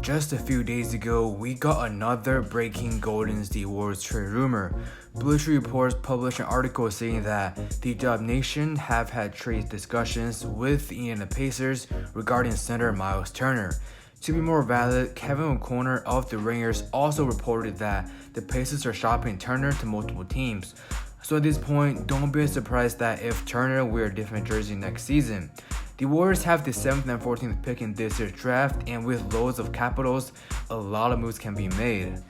Just a few days ago, we got another breaking Golden State Warriors trade rumor. Blue Tree Reports published an article saying that the Dub Nation have had trade discussions with the Indiana Pacers regarding center Myles Turner. To be more valid, Kevin O'Connor of the Ringers also reported that the Pacers are shopping Turner to multiple teams. So at this point, don't be surprised that if Turner wear a different jersey next season. The Warriors have the 7th and 14th pick in this year's draft, and with loads of capitals, a lot of moves can be made.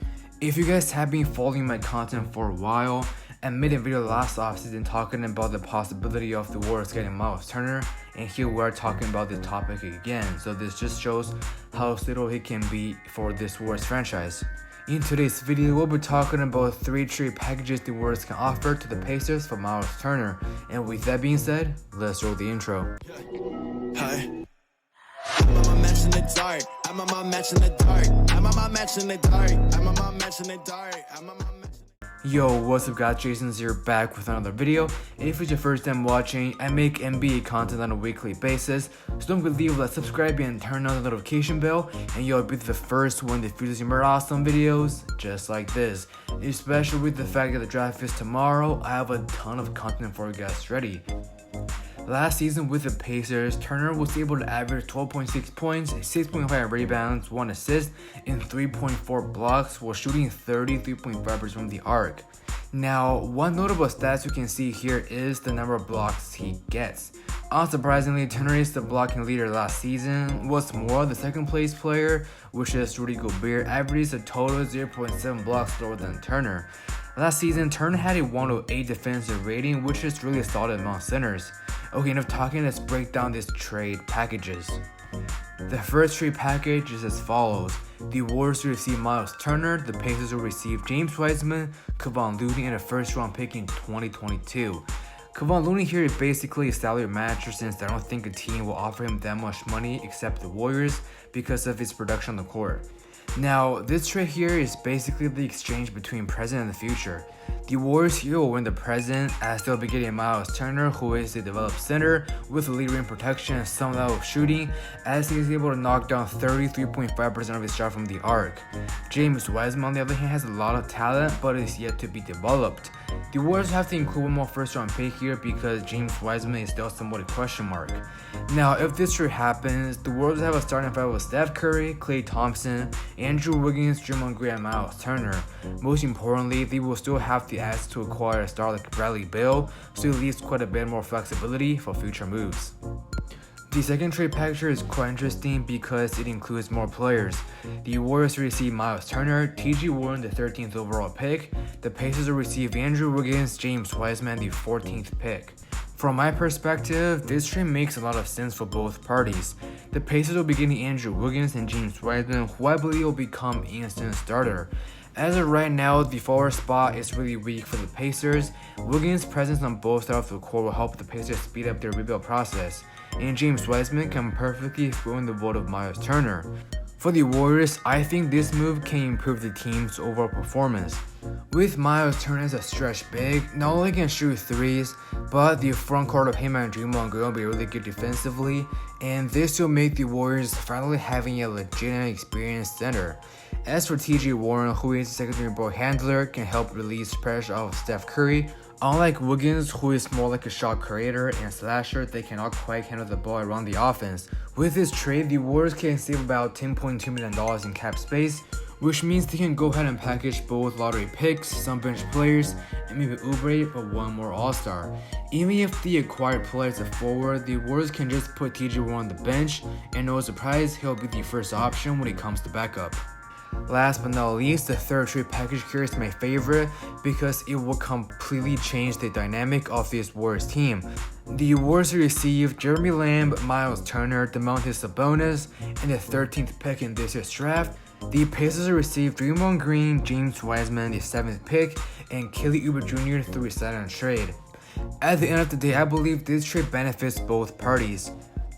If you guys have been following my content for a while, I made a video last offseason talking about the possibility of the Warriors getting Myles Turner, and here we are talking about this topic again, so this just shows how little he can be for this Warriors franchise. In today's video, we'll be talking about 3 trade packages the Warriors can offer to the Pacers for Myles Turner, and with that being said, let's roll the intro. Hi. I'm on my match in the dark. I'm on my match in the dark. I'm on my match in the dark. I'm on my match in the dark. I'm on my match. Yo, what's up guys, Jason's here back with another video. If it's your first time watching, I make NBA content on a weekly basis, so don't believe that subscribing and turn on the notification bell and you'll be the first one that features more awesome videos just like this. Especially with the fact that the draft is tomorrow, I have a ton of content for you guys ready. Last season with the Pacers, Turner was able to average 12.6 points, 6.5 rebounds, 1 assist, and 3.4 blocks while shooting 33.5% from the arc. Now, one notable stats you can see here is the number of blocks he gets. Unsurprisingly, Turner is the blocking leader last season. What's more, the second place player, which is Rudy Gobert, averages a total of 0.7 blocks lower than Turner. Last season, Turner had a 108 defensive rating, which is really solid among centers. Okay, enough talking, let's break down these trade packages. The first trade package is as follows. The Warriors will receive Myles Turner, the Pacers will receive James Wiseman, Kevon Looney, and a first round pick in 2022. Kevon Looney here is basically a salary matcher since I don't think a team will offer him that much money except the Warriors because of his production on the court. Now, this trade here is basically the exchange between present and the future. The Warriors here will win the present as they'll be getting Myles Turner, who is a developed center with elite rim protection and some level of shooting, as he is able to knock down 33.5% of his shot from the arc. James Wiseman, on the other hand, has a lot of talent but is yet to be developed. The Warriors have to include one more first round pick here because James Wiseman is still somewhat a question mark. Now, if this trade happens, the Warriors have a starting five with Steph Curry, Klay Thompson, Andrew Wiggins, Draymond Green, and Myles Turner. Most importantly, they will still have the assets to acquire a star like Bradley Beal, so it leaves quite a bit more flexibility for future moves. The second trade package is quite interesting because it includes more players. The Warriors will receive Myles Turner, T.J. Warren, the 13th overall pick. The Pacers will receive Andrew Wiggins, James Wiseman, the 14th pick. From my perspective, this trade makes a lot of sense for both parties. The Pacers will be getting Andrew Wiggins and James Wiseman, who I believe will become instant starter. As of right now, the forward spot is really weak for the Pacers. Wiggins' presence on both sides of the court will help the Pacers speed up their rebuild process, and James Wiseman can perfectly fill in the role of Myles Turner. For the Warriors, I think this move can improve the team's overall performance. With Myles Turner as a stretch big, not only can shoot threes, but the front court of him and Draymond Green will be really good defensively, and this will make the Warriors finally having a legitimate experienced center. As for T.J. Warren, who is a secondary ball handler, can help release pressure off Steph Curry. Unlike Wiggins, who is more like a shot creator and slasher, they cannot quite handle the ball around the offense. With this trade, the Warriors can save about $10.2 million in cap space, which means they can go ahead and package both lottery picks, some bench players, and maybe Oubre for one more all-star. Even if the acquired player is a forward, the Warriors can just put T.J. Warren on the bench, and no surprise, he'll be the first option when it comes to backup. Last but not least, the third trade package here is my favorite because it will completely change the dynamic of this Warriors team. The Warriors receive Jeremy Lamb, Myles Turner, Domantas Sabonis, and the 13th pick in this year's draft. The Pacers receive Draymond Green, James Wiseman, the 7th pick, and Kelly Oubre Jr. through a sign-on trade. At the end of the day, I believe this trade benefits both parties.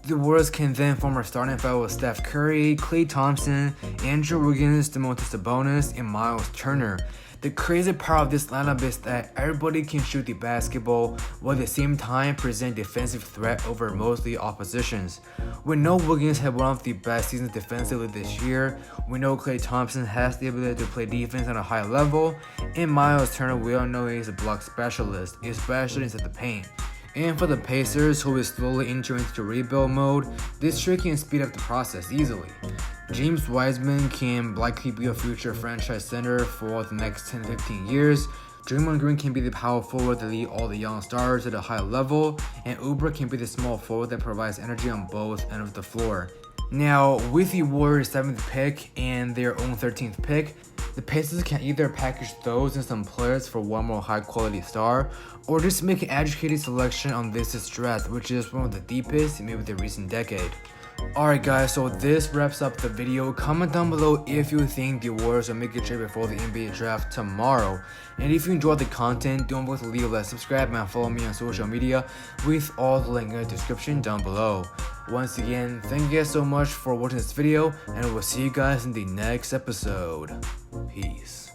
The Warriors can then form a starting five with Steph Curry, Klay Thompson, Andrew Wiggins, Domantas Sabonis, and Myles Turner. The crazy part of this lineup is that everybody can shoot the basketball while at the same time present defensive threat over most of the oppositions. We know Wiggins had one of the best seasons defensively this year, we know Klay Thompson has the ability to play defense at a high level, and Myles Turner, we all know he's a block specialist, especially inside the paint. And for the Pacers, who is slowly entering into rebuild mode, this trade can speed up the process easily. James Wiseman can likely be a future franchise center for the next 10-15 years. Draymond Green can be the power forward that lead all the young stars at a high level, and Oubre can be the small forward that provides energy on both ends of the floor. Now, with the Warriors' 7th pick and their own 13th pick, the Pacers can either package those and some players for one more high-quality star, or just make an educated selection on this draft, which is one of the deepest in maybe the recent decade. Alright guys, so this wraps up the video. Comment down below if you think the Warriors will make a trade before the NBA draft tomorrow. And if you enjoyed the content, don't forget to leave a like, subscribe, and follow me on social media with all the link in the description down below. Once again, thank you guys so much for watching this video, and we'll see you guys in the next episode. Peace.